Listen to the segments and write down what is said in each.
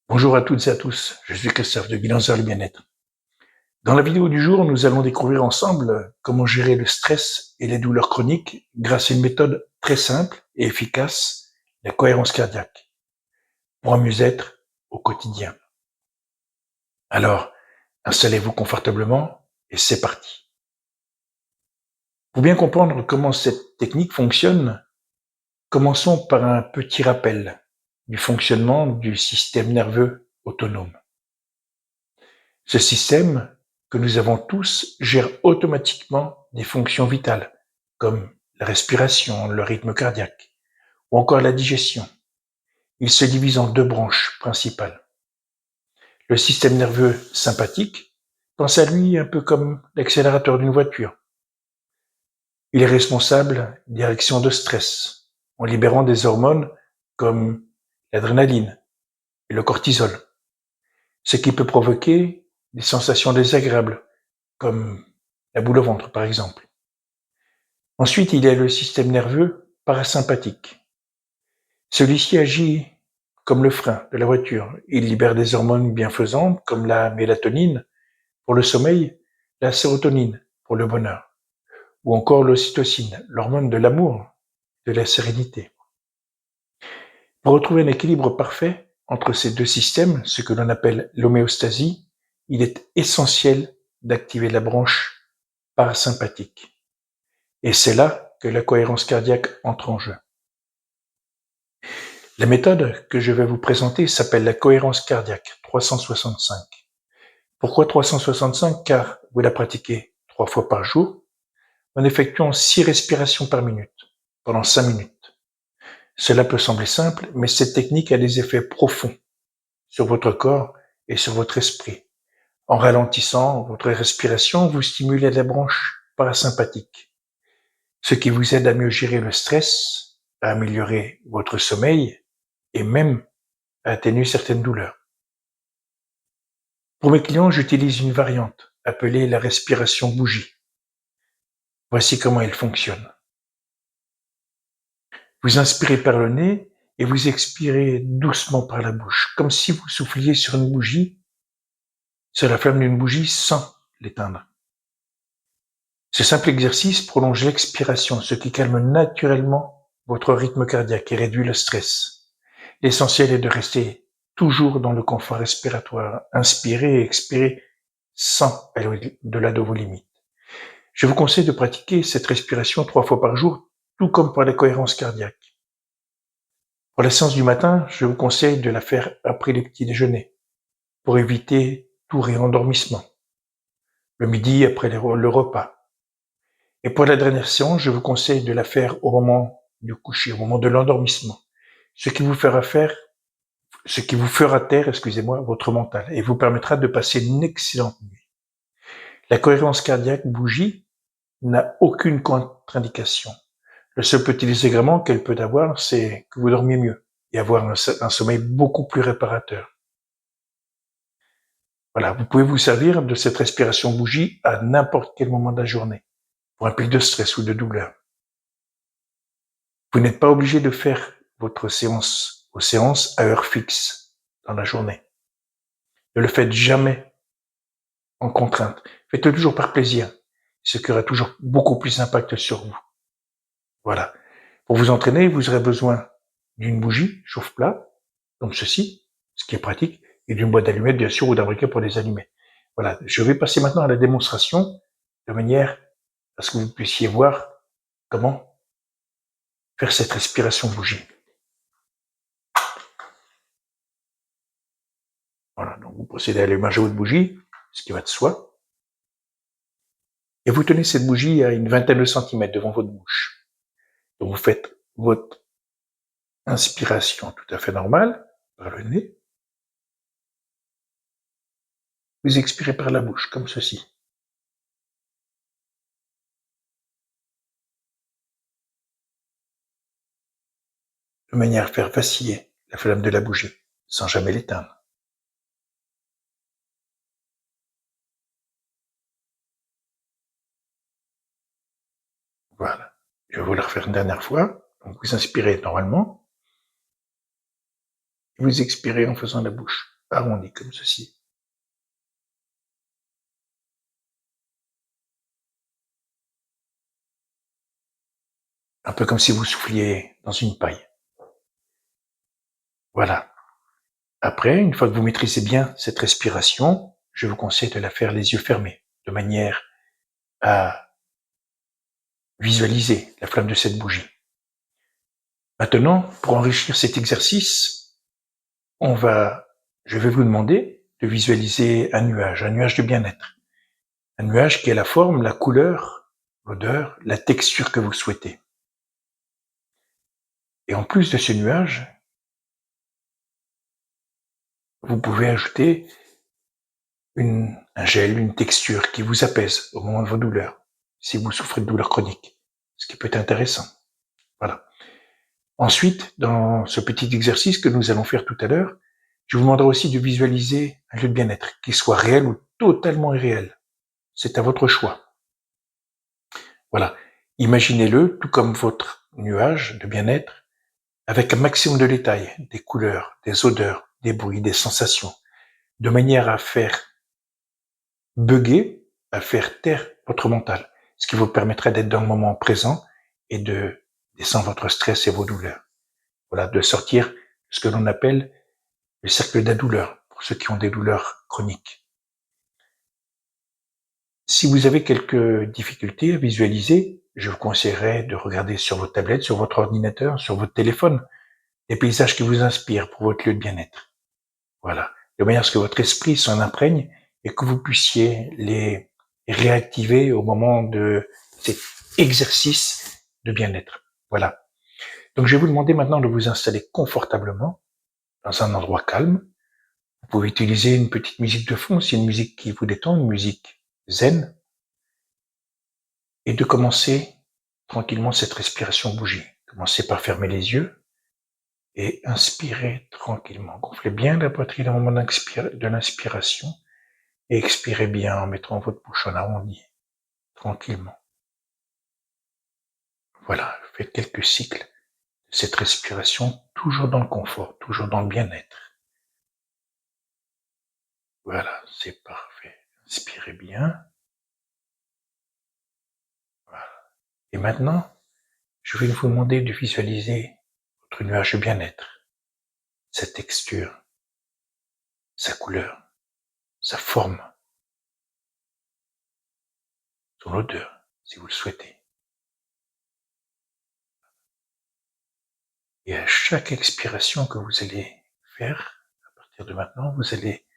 Bonjour à toutes et à tous, je suis Christophe de Bilancière le Bien-être. Dans la vidéo du jour, nous allons découvrir ensemble comment gérer le stress et les douleurs chroniques grâce à une méthode très simple et efficace, la cohérence cardiaque, pour un mieux-être au quotidien. Alors, installez-vous confortablement et c'est parti. Pour bien comprendre comment cette technique fonctionne, commençons par un petit rappel du fonctionnement du système nerveux autonome. Ce système que nous avons tous gère automatiquement des fonctions vitales, comme la respiration, le rythme cardiaque, ou encore la digestion. Il se divise en deux branches principales. Le système nerveux sympathique, pense à lui un peu comme l'accélérateur d'une voiture. Il est responsable des réactions de stress, en libérant des hormones comme l'adrénaline et le cortisol, ce qui peut provoquer des sensations désagréables, comme la boule au ventre par exemple. Ensuite, il y a le système nerveux parasympathique. Celui-ci agit comme le frein de la voiture. Il libère des hormones bienfaisantes comme la mélatonine pour le sommeil, la sérotonine pour le bonheur, ou encore l'ocytocine, l'hormone de l'amour, de la sérénité. Pour retrouver un équilibre parfait entre ces deux systèmes, ce que l'on appelle l'homéostasie, il est essentiel d'activer la branche parasympathique. Et c'est là que la cohérence cardiaque entre en jeu. La méthode que je vais vous présenter s'appelle la cohérence cardiaque 365. Pourquoi 365? Car vous la pratiquez 3 fois par jour en effectuant 6 respirations par minute pendant 5 minutes. Cela peut sembler simple, mais cette technique a des effets profonds sur votre corps et sur votre esprit. En ralentissant votre respiration, vous stimulez la branche parasympathique, ce qui vous aide à mieux gérer le stress, à améliorer votre sommeil et même à atténuer certaines douleurs. Pour mes clients, j'utilise une variante appelée la respiration bougie. Voici comment elle fonctionne. Vous inspirez par le nez et vous expirez doucement par la bouche, comme si vous souffliez sur une bougie, sur la flamme d'une bougie sans l'éteindre. Ce simple exercice prolonge l'expiration, ce qui calme naturellement votre rythme cardiaque et réduit le stress. L'essentiel est de rester toujours dans le confort respiratoire. Inspirez et expirez sans aller au-delà de vos limites. Je vous conseille de pratiquer cette respiration 3 fois par jour, tout comme pour la cohérence cardiaque. Pour la séance du matin, je vous conseille de la faire après le petit déjeuner, pour éviter tout réendormissement. Le midi, après le repas. Et pour la dernière séance, je vous conseille de la faire au moment du coucher, au moment de l'endormissement. Ce qui vous fera taire, votre mental et vous permettra de passer une excellente nuit. La cohérence cardiaque bougie n'a aucune contre-indication. Le seul petit désagrément qu'elle peut avoir, c'est que vous dormiez mieux et avoir un sommeil beaucoup plus réparateur. Voilà, vous pouvez vous servir de cette respiration bougie à n'importe quel moment de la journée, pour un pic de stress ou de douleur. Vous n'êtes pas obligé de faire votre séance aux séances à heure fixe dans la journée. Ne le faites jamais en contrainte. Faites-le toujours par plaisir, ce qui aura toujours beaucoup plus d'impact sur vous. Voilà. Pour vous entraîner, vous aurez besoin d'une bougie chauffe-plat, comme ceci, ce qui est pratique, et d'une boîte d'allumettes, bien sûr, ou d'un briquet pour les allumer. Voilà. Je vais passer maintenant à la démonstration, de manière à ce que vous puissiez voir comment faire cette respiration bougie. Voilà. Donc, vous procédez à l'allumage de votre bougie, ce qui va de soi. Et vous tenez cette bougie à une vingtaine de centimètres devant votre bouche. Donc, vous faites votre inspiration tout à fait normale, par le nez. Vous expirez par la bouche, comme ceci. De manière à faire vaciller la flamme de la bougie, sans jamais l'éteindre. Voilà. Je vais vous le refaire une dernière fois. Donc, vous inspirez normalement. Et vous expirez en faisant la bouche. arrondi comme ceci. Un peu comme si vous souffliez dans une paille. Voilà. Après, une fois que vous maîtrisez bien cette respiration, je vous conseille de la faire les yeux fermés, de manière à visualiser la flamme de cette bougie. Maintenant, pour enrichir cet exercice, je vais vous demander de visualiser un nuage de bien-être. Un nuage qui a la forme, la couleur, l'odeur, la texture que vous souhaitez. Et en plus de ce nuage, vous pouvez ajouter un gel, une texture qui vous apaise au moment de vos douleurs, si vous souffrez de douleurs chroniques, ce qui peut être intéressant. Voilà. Ensuite, dans ce petit exercice que nous allons faire tout à l'heure, je vous demanderai aussi de visualiser un lieu de bien-être, qu'il soit réel ou totalement irréel. C'est à votre choix. Voilà. Imaginez-le tout comme votre nuage de bien-être, avec un maximum de détails, des couleurs, des odeurs, des bruits, des sensations, de manière à faire bugger, à faire taire votre mental, ce qui vous permettra d'être dans le moment présent et de descendre votre stress et vos douleurs. Voilà, de sortir de ce que l'on appelle le cercle de la douleur, pour ceux qui ont des douleurs chroniques. Si vous avez quelques difficultés à visualiser, je vous conseillerais de regarder sur votre tablette, sur votre ordinateur, sur votre téléphone, les paysages qui vous inspirent pour votre lieu de bien-être. Voilà. De manière à ce que votre esprit s'en imprègne et que vous puissiez les réactiver au moment de cet exercice de bien-être. Voilà. Donc, je vais vous demander maintenant de vous installer confortablement dans un endroit calme. Vous pouvez utiliser une petite musique de fond, si une musique qui vous détend, une musique zen, et de commencer tranquillement cette respiration bougie. Commencez par fermer les yeux et inspirez tranquillement. Gonflez bien la poitrine au moment de l'inspiration et expirez bien en mettant votre bouche en arrondi, tranquillement. Voilà, faites quelques cycles de cette respiration, toujours dans le confort, toujours dans le bien-être. Voilà, c'est parfait. Inspirez bien. Voilà. Et maintenant, je vais vous demander de visualiser votre nuage de bien-être, sa texture, sa couleur, sa forme, son odeur, si vous le souhaitez. Et à chaque expiration que vous allez faire, à partir de maintenant, vous allez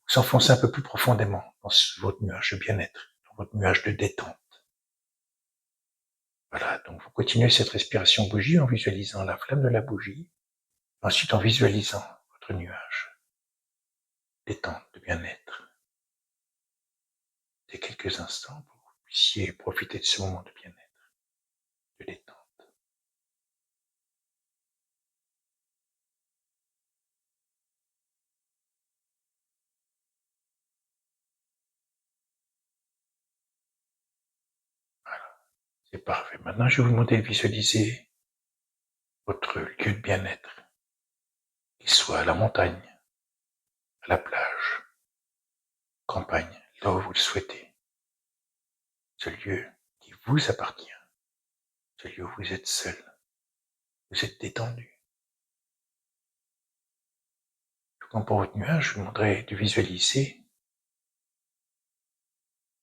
vous enfoncer un peu plus profondément dans votre nuage de bien-être, dans votre nuage de détente. Voilà, donc vous continuez cette respiration bougie en visualisant la flamme de la bougie, ensuite en visualisant votre nuage, détente, de bien-être. Dès quelques instants pour que vous puissiez profiter de ce moment de bien-être, de détente. Voilà, c'est parfait. Maintenant, je vais vous demander de visualiser votre lieu de bien-être, qu'il soit à la montagne, à la plage, campagne, là où vous le souhaitez. Ce lieu qui vous appartient, ce lieu où vous êtes seul, vous êtes détendu. Tout comme pour votre nuage, je vous demanderai de visualiser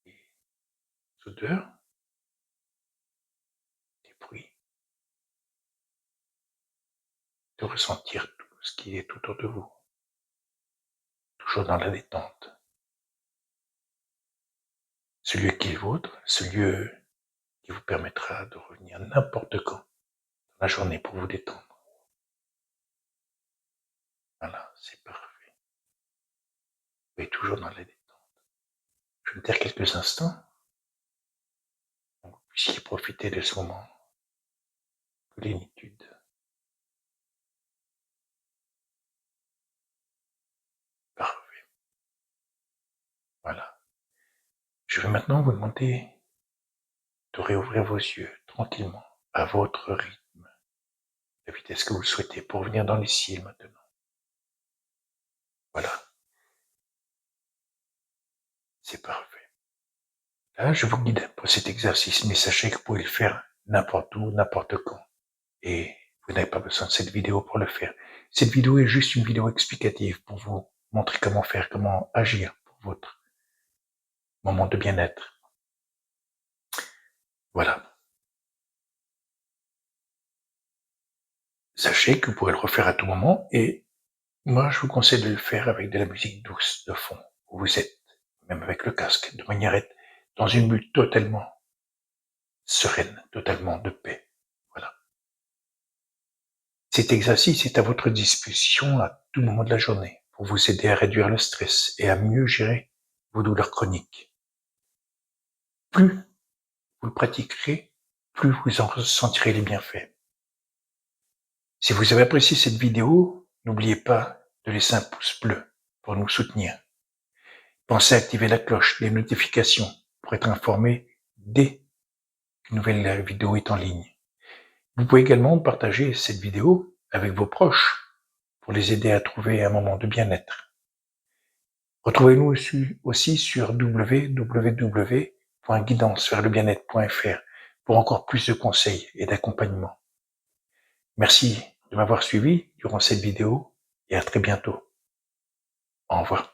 les odeurs, les bruits, de ressentir tout ce qui est autour de vous, toujours dans la détente. Ce lieu qui est le vôtre, ce lieu qui vous permettra de revenir n'importe quand dans la journée pour vous détendre. Voilà, c'est parfait. Vous êtes toujours dans la détente. Je vais me taire quelques instants pour que vous puissiez profiter de ce moment de plénitude. Parfait. Voilà. Je vais maintenant vous demander de réouvrir vos yeux tranquillement, à votre rythme, la vitesse que vous le souhaitez, pour venir dans les cils maintenant. Voilà. C'est parfait. Là, je vous guide pour cet exercice, mais sachez que vous pouvez le faire n'importe où, n'importe quand. Et vous n'avez pas besoin de cette vidéo pour le faire. Cette vidéo est juste une vidéo explicative pour vous montrer comment faire, comment agir pour votre moment de bien-être. Voilà. Sachez que vous pourrez le refaire à tout moment et moi, je vous conseille de le faire avec de la musique douce de fond, où vous êtes, même avec le casque, de manière à être dans une bulle totalement sereine, totalement de paix. Voilà. Cet exercice est à votre disposition à tout moment de la journée pour vous aider à réduire le stress et à mieux gérer vos douleurs chroniques. Plus vous le pratiquerez, plus vous en ressentirez les bienfaits. Si vous avez apprécié cette vidéo, n'oubliez pas de laisser un pouce bleu pour nous soutenir. Pensez à activer la cloche des notifications pour être informé dès qu'une nouvelle vidéo est en ligne. Vous pouvez également partager cette vidéo avec vos proches pour les aider à trouver un moment de bien-être. Retrouvez-nous aussi sur www.guidanceverslebienêtre.fr pour encore plus de conseils et d'accompagnement. Merci de m'avoir suivi durant cette vidéo et à très bientôt. Au revoir.